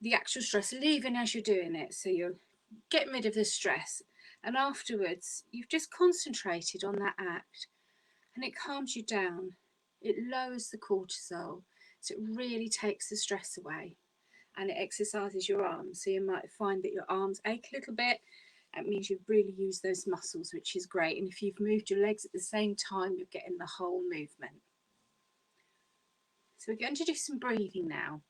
the actual stress leaving as you're doing it. So you're getting rid of the stress. And afterwards, you've just concentrated on that act and it calms you down. It lowers the cortisol. So it really takes the stress away and it exercises your arms. So you might find that your arms ache a little bit. That means you've really used those muscles, which is great. And if you've moved your legs at the same time, you're getting the whole movement. So we're going to do some breathing now.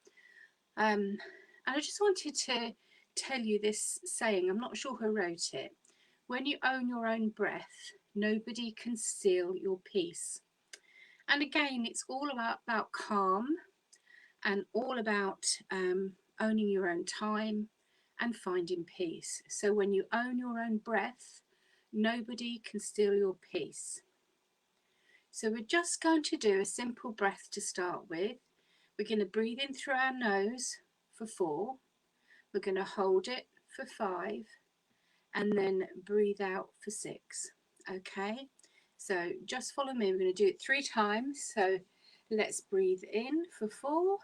And I just wanted to tell you this saying, I'm not sure who wrote it. When you own your own breath, nobody can steal your peace. And again, it's all about calm and all about owning your own time and finding peace. So when you own your own breath, nobody can steal your peace. So we're just going to do a simple breath to start with. We're going to breathe in through our nose for 4. We're going to hold it for 5 and then breathe out for 6. Okay, so just follow me. We're going to do it 3 times. So let's breathe in for 4.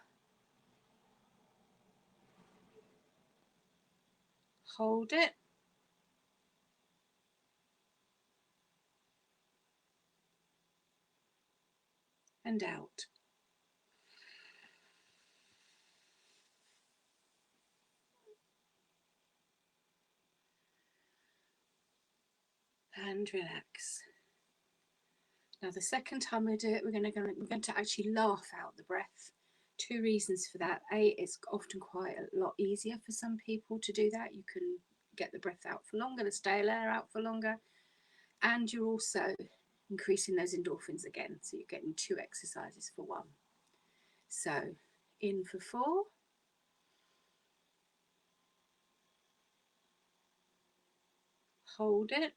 Hold it. And out. And relax. Now the second time we do it, we're going to actually laugh out the breath. 2 reasons for that. A, it's often quite a lot easier for some people to do that. You can get the breath out for longer, the stale air out for longer, and you're also increasing those endorphins again. So you're getting 2 exercises for 1. So in for 4. Hold it.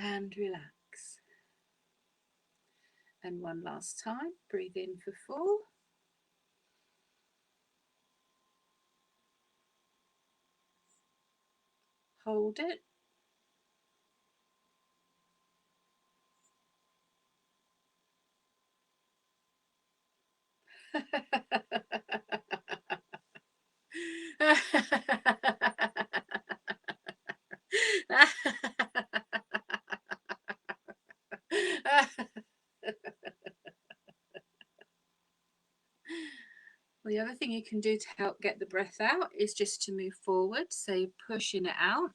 And relax. And one last time, breathe in for 4. Hold it. The other thing you can do to help get the breath out is just to move forward. So you're pushing it out.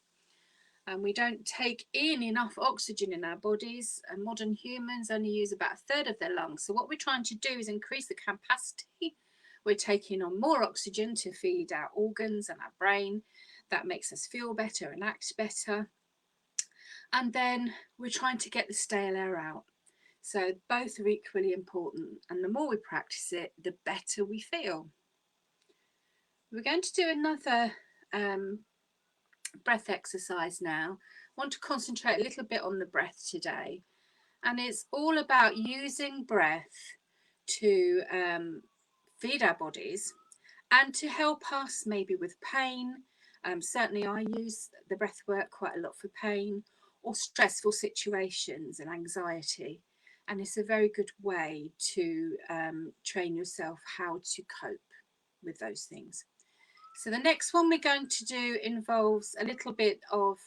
And we don't take in enough oxygen in our bodies. And modern humans only use about 1/3 of their lungs. So what we're trying to do is increase the capacity. We're taking on more oxygen to feed our organs and our brain. That makes us feel better and act better. And then we're trying to get the stale air out. So both are equally important. And the more we practice it, the better we feel. We're going to do another breath exercise now. I want to concentrate a little bit on the breath today. And it's all about using breath to feed our bodies and to help us maybe with pain. Certainly I use the breath work quite a lot for pain or stressful situations and anxiety. And it's a very good way to train yourself how to cope with those things. So the next one we're going to do involves a little bit of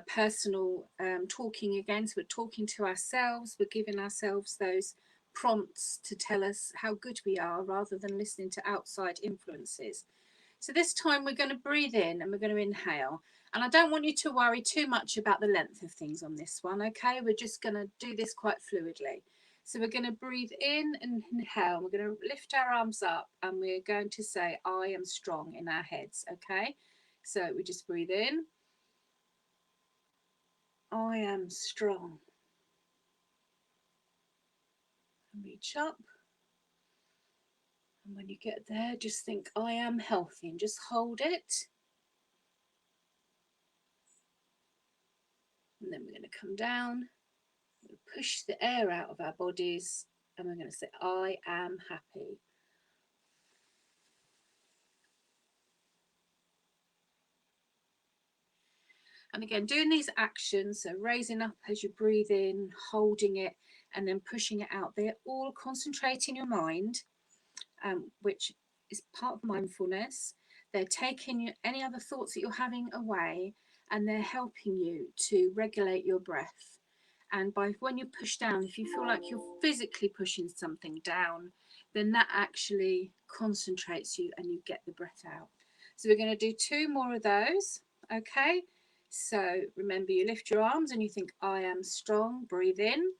personal talking again. So we're talking to ourselves, we're giving ourselves those prompts to tell us how good we are rather than listening to outside influences. So this time we're going to breathe in and we're going to inhale. And I don't want you to worry too much about the length of things on this one, okay? We're just going to do this quite fluidly. So we're going to breathe in and inhale. We're going to lift our arms up and we're going to say, I am strong in our heads, okay? So we just breathe in. I am strong. And reach up. And when you get there, just think, I am healthy, and just hold it. And then we're going to come down, push the air out of our bodies, and we're going to say, I am happy. And again, doing these actions, so raising up as you breathe in, holding it, and then pushing it out, they're all concentrating your mind, which is part of mindfulness. They're taking any other thoughts that you're having away, and they're helping you to regulate your breath. And when you push down, if you feel like you're physically pushing something down, then that actually concentrates you and you get the breath out. So we're going to do 2 more of those. Okay. So remember, you lift your arms and you think, I am strong. Breathe in.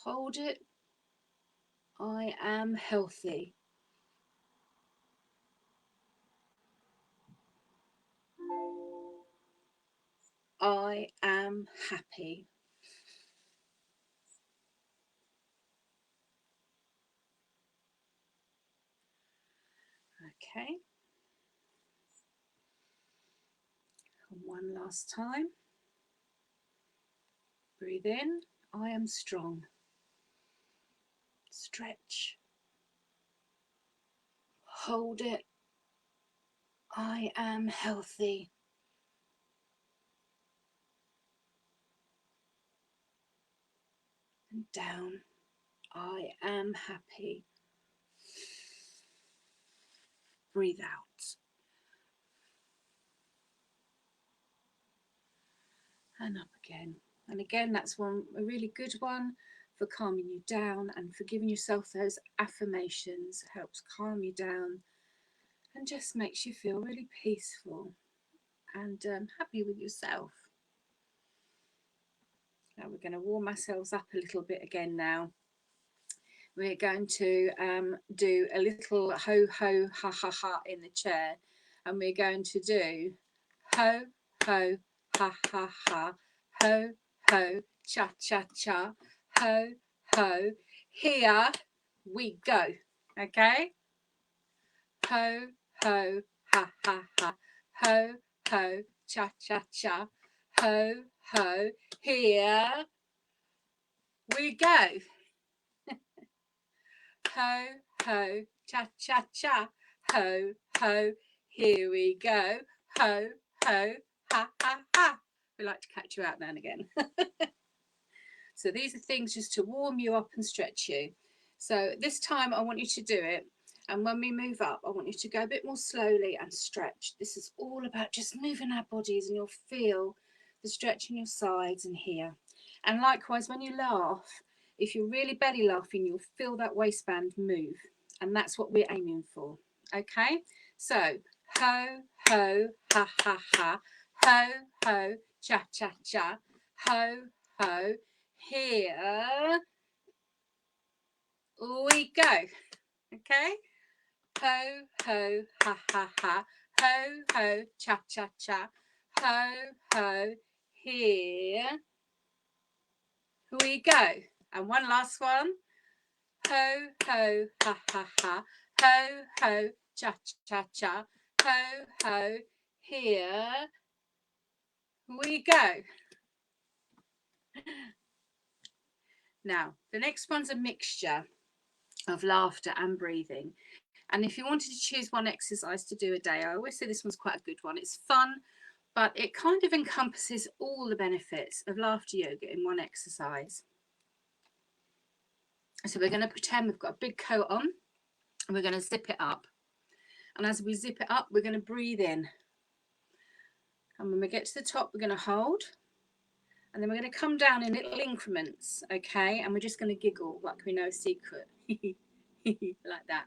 Hold it. I am healthy. I am happy. Okay. And one last time. Breathe in. I am strong. Stretch. Hold it. I am healthy. And down. I am happy. Breathe out. And up again. And again, that's a really good one for calming you down and for giving yourself those affirmations. It helps calm you down and just makes you feel really peaceful and happy with yourself. Now we're going to warm ourselves up a little bit again now. We're going to do a little ho, ho, ha, ha, ha in the chair. And we're going to do ho, ho, ha, ha, ha, ho, ho, cha, cha, cha, ho, ho. Here we go. Okay? Ho, ho, ha, ha, ha, ho, ho, cha, cha, cha, ho, ho. Here we go. Ho, ho, cha, cha, cha, ho, ho, here we go, ho, ho, ha, ha, ha. We like to catch you out now and again. So these are things just to warm you up and stretch you. So this time I want you to do it. And when we move up, I want you to go a bit more slowly and stretch. This is all about just moving our bodies, and you'll feel the stretch in your sides and here. And likewise, when you laugh, if you're really belly laughing, you'll feel that waistband move. And that's what we're aiming for. Okay? So, ho, ho, ha, ha, ha. Ho, ho, cha, cha, cha. Ho, ho. Here we go. Okay? Ho, ho, ha, ha, ha. Ho, ho, cha, cha, cha. Ho, ho. Here we go. And one last one. Ho, ho, ha, ha, ha. Ho, ho, cha, cha, cha. Ho, ho. Here we go. Now, the next one's a mixture of laughter and breathing. And if you wanted to choose one exercise to do a day, I always say this one's quite a good one. It's fun, but it kind of encompasses all the benefits of laughter yoga in one exercise. So we're going to pretend we've got a big coat on, and we're going to zip it up. And as we zip it up, we're going to breathe in. And when we get to the top, we're going to hold. And then we're going to come down in little increments, okay? And we're just going to giggle like we know a secret. Like that.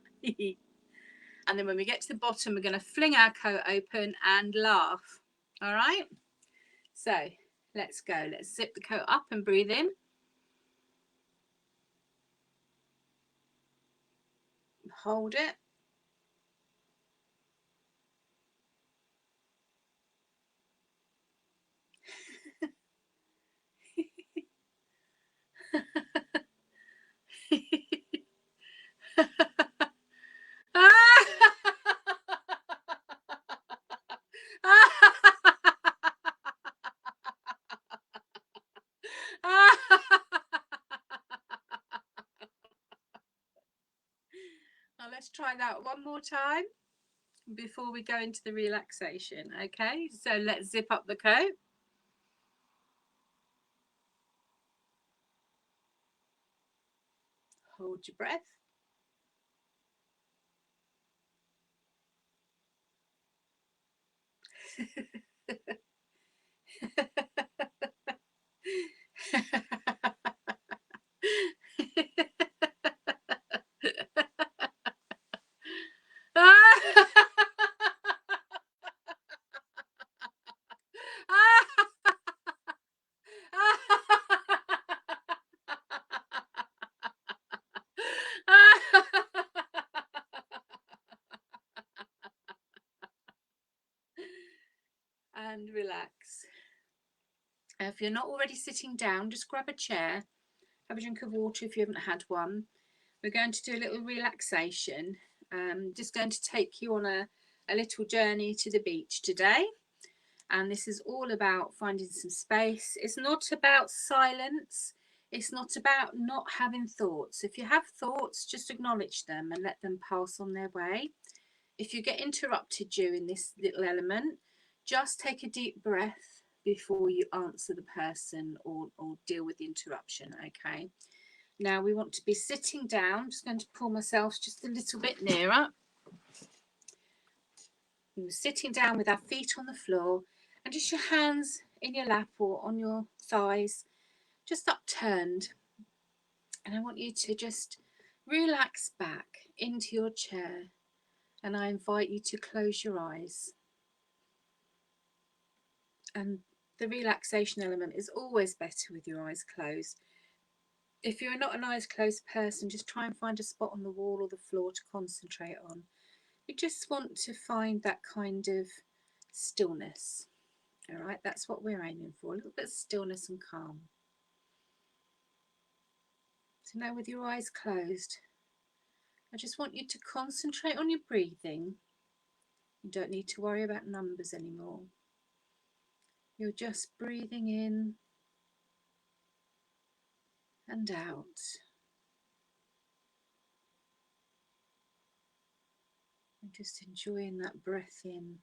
And then when we get to the bottom, we're going to fling our coat open and laugh. All right? So let's go. Let's zip the coat up and breathe in. Hold it. Now let's try that one more time before we go into the relaxation. Okay, so let's zip up the coat. Hold your breath. And relax. If you're not already sitting down, just grab a chair, have a drink of water if you haven't had one. We're going to do a little relaxation. Just going to take you on a little journey to the beach today. And this is all about finding some space. It's not about silence. It's not about not having thoughts. If you have thoughts, just acknowledge them and let them pass on their way. If you get interrupted during this little element, just take a deep breath before you answer the person or deal with the interruption, okay? Now we want to be sitting down. I'm just going to pull myself just a little bit nearer. We're sitting down with our feet on the floor and just your hands in your lap or on your thighs, just upturned. And I want you to just relax back into your chair. And I invite you to close your eyes. And the relaxation element is always better with your eyes closed. If you're not an eyes closed person, just try and find a spot on the wall or the floor to concentrate on. You just want to find that kind of stillness. All right, that's what we're aiming for, a little bit of stillness and calm. So now with your eyes closed, I just want you to concentrate on your breathing. You don't need to worry about numbers anymore. You're just breathing in and out. And just enjoying that breath in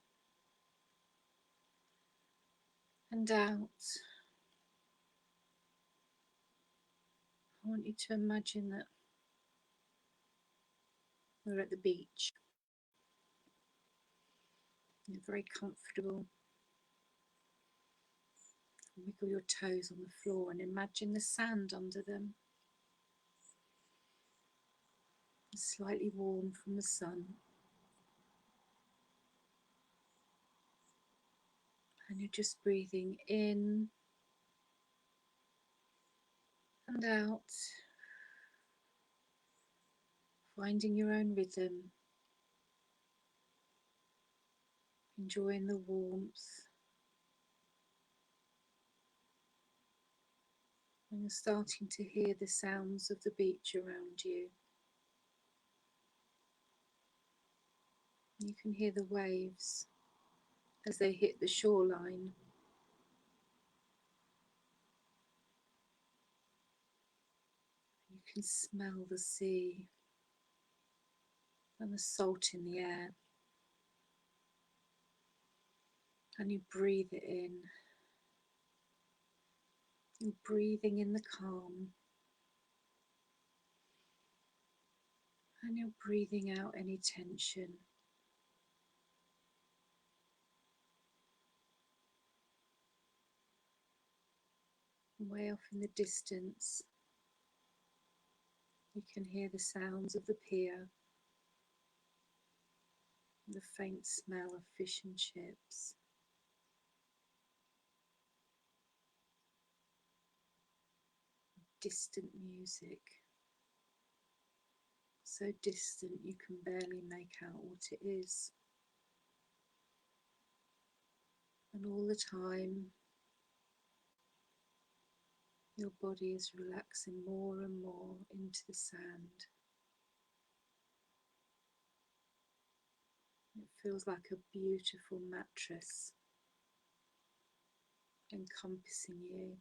and out. I want you to imagine that we're at the beach. You're very comfortable. Wiggle your toes on the floor and imagine the sand under them. It's slightly warm from the sun. And you're just breathing in and out, finding your own rhythm, enjoying the warmth. And you're starting to hear the sounds of the beach around you. You can hear the waves as they hit the shoreline. You can smell the sea and the salt in the air. And you breathe it in. You're breathing in the calm. And you're breathing out any tension. Way off in the distance, you can hear the sounds of the pier, the faint smell of fish and chips. Distant music, so distant you can barely make out what it is. And all the time, your body is relaxing more and more into the sand. It feels like a beautiful mattress encompassing you,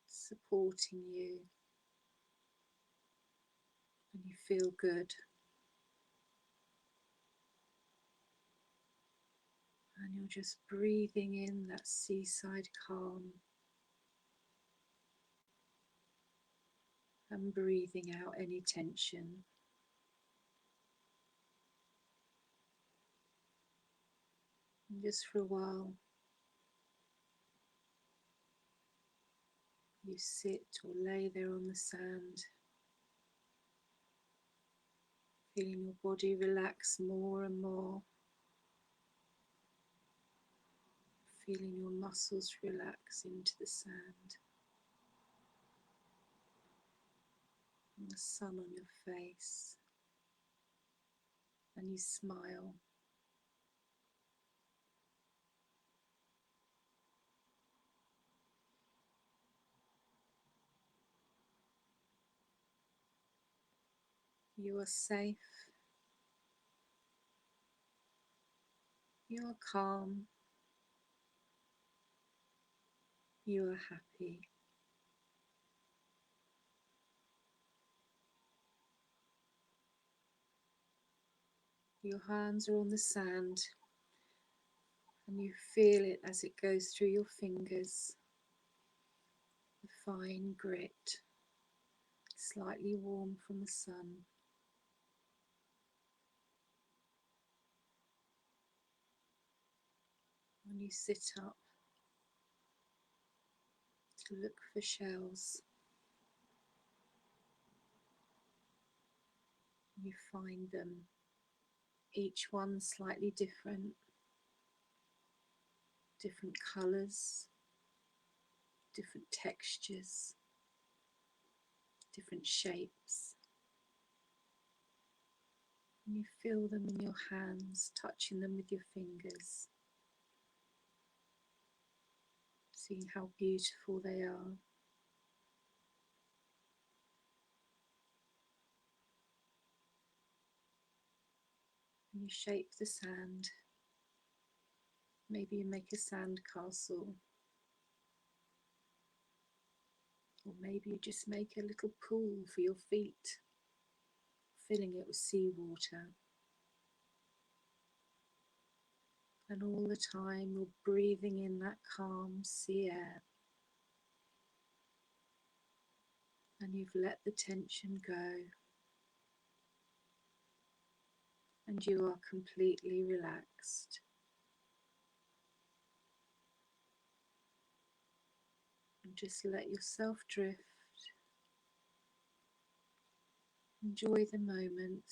supporting you, and you You feel good. And you're just breathing in that seaside calm and breathing out any tension. And just for a while, you sit or lay there on the sand, feeling your body relax more and more, feeling your muscles relax into the sand, and the sun on your face, and you smile. You are safe, you are calm, you are happy. Your hands are on the sand and you feel it as it goes through your fingers, the fine grit, slightly warm from the sun. When you sit up to look for shells, you find them, each one slightly different, different colours, different textures, different shapes. And you feel them in your hands, touching them with your fingers, seeing how beautiful they are. And you shape the sand. Maybe you make a sand castle, or maybe you just make a little pool for your feet, filling it with seawater. And all the time you're breathing in that calm sea air, and you've let the tension go, and you are completely relaxed. And just let yourself drift. Enjoy the moment.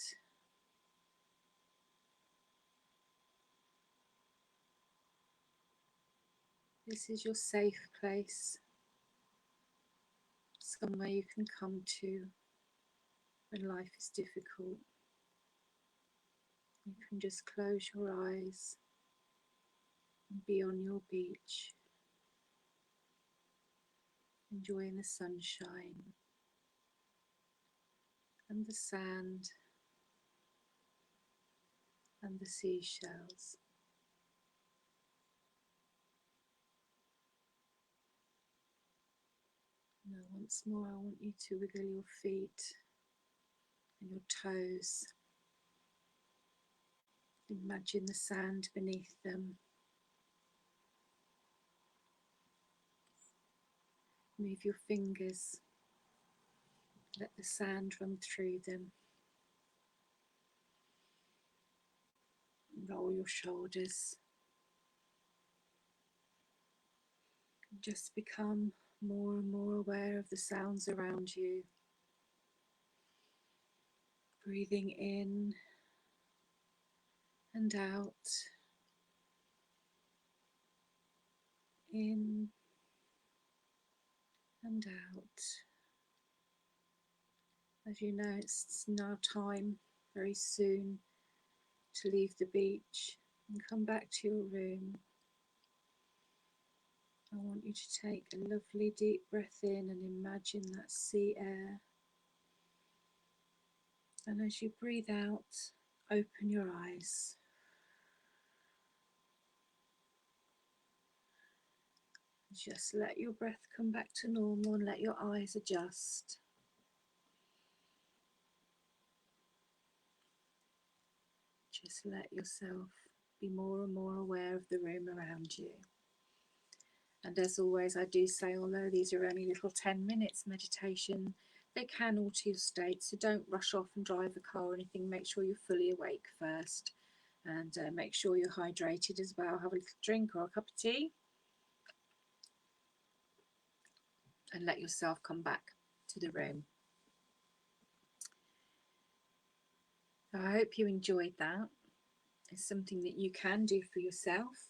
This is your safe place, somewhere you can come to when life is difficult. You can just close your eyes and be on your beach, enjoying the sunshine and the sand and the seashells. Now once more I want you to wiggle your feet and your toes. Imagine the sand beneath them. Move your fingers. Let the sand run through them. Roll your shoulders. Just become more and more aware of the sounds around you. Breathing in and out. In and out. As you know, it's now time, very soon, to leave the beach and come back to your room. I want you to take a lovely deep breath in and imagine that sea air. And as you breathe out, open your eyes. Just let your breath come back to normal and let your eyes adjust. Just let yourself be more and more aware of the room around you. And as always, I do say, although these are only little 10 minutes meditation, they can alter your state. So don't rush off and drive the car or anything. Make sure you're fully awake first, and make sure you're hydrated as well. Have a little drink or a cup of tea, and let yourself come back to the room. I hope you enjoyed that. It's something that you can do for yourself.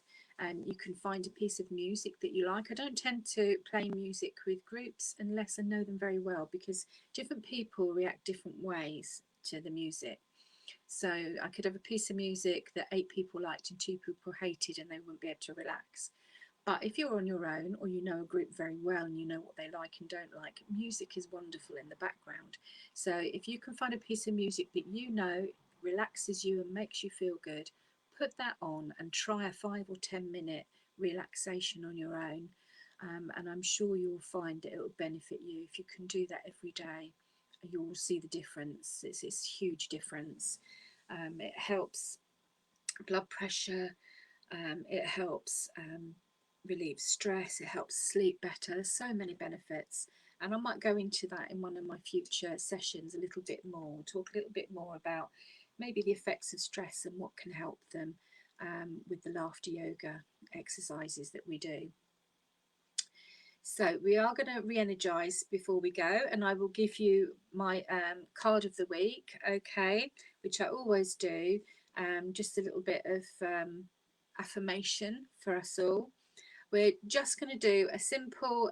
You can find a piece of music that you like. I don't tend to play music with groups unless I know them very well, because different people react different ways to the music. So I could have a piece of music that 8 people liked and 2 people hated, and they wouldn't be able to relax. But if you're on your own, or you know a group very well and you know what they like and don't like, music is wonderful in the background. So if you can find a piece of music that you know relaxes you and makes you feel good, put that on and try a 5 or 10 minute relaxation on your own. And I'm sure you'll find that it will benefit you. If you can do that every day, you'll see the difference. It's a huge difference. It helps blood pressure, it helps relieve stress, it helps sleep better. There's so many benefits, and I might go into that in one of my future sessions a little bit more, talk a little bit more about maybe the effects of stress and what can help them with the laughter yoga exercises that we do. So we are going to re-energize before we go, and I will give you my card of the week, okay, which I always do. Just a little bit of affirmation for us all. We're just going to do a simple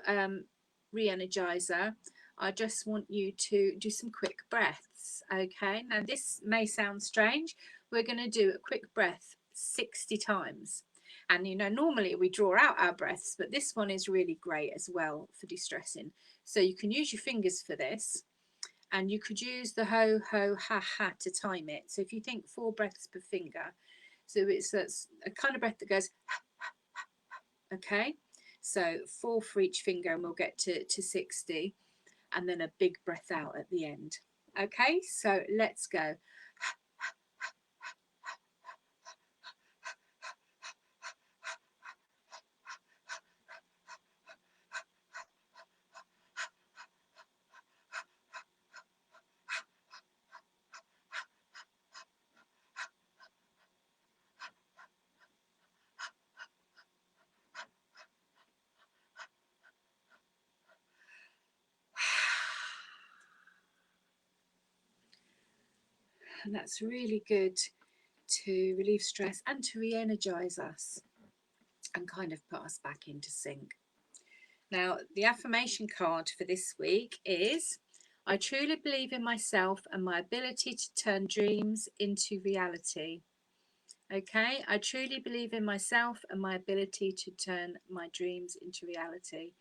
re-energizer. I just want you to do some quick breaths, okay? Now this may sound strange. We're going to do a quick breath 60 times. And you know, normally we draw out our breaths, but this one is really great as well for de-stressing. So you can use your fingers for this, and you could use the ho, ho, ha, ha to time it. So if you think 4 breaths per finger, so it's a kind of breath that goes, okay? So 4 for each finger, and we'll get to 60, and then a big breath out at the end. Okay, so let's go. And that's really good to relieve stress and to re-energize us and kind of put us back into sync. Now, the affirmation card for this week is, I truly believe in myself and my ability to turn dreams into reality. Okay, I truly believe in myself and my ability to turn my dreams into reality.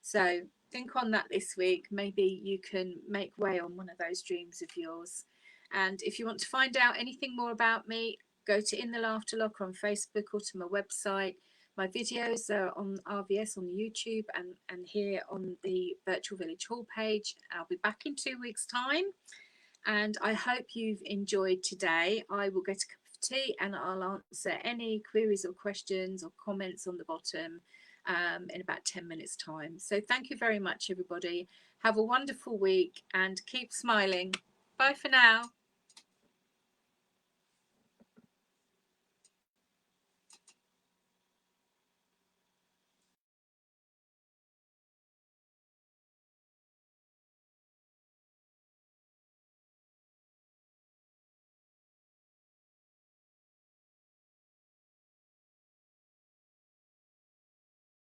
So think on that this week. Maybe you can make way on one of those dreams of yours. And if you want to find out anything more about me, go to In the Laughter Locker on Facebook or to my website. My videos are on RVS on YouTube and here on the Virtual Village Hall page. I'll be back in 2 weeks' time. And I hope you've enjoyed today. I will get a cup of tea and I'll answer any queries or questions or comments on the bottom in about 10 minutes time. So thank you very much, everybody. Have a wonderful week and keep smiling. Bye for now.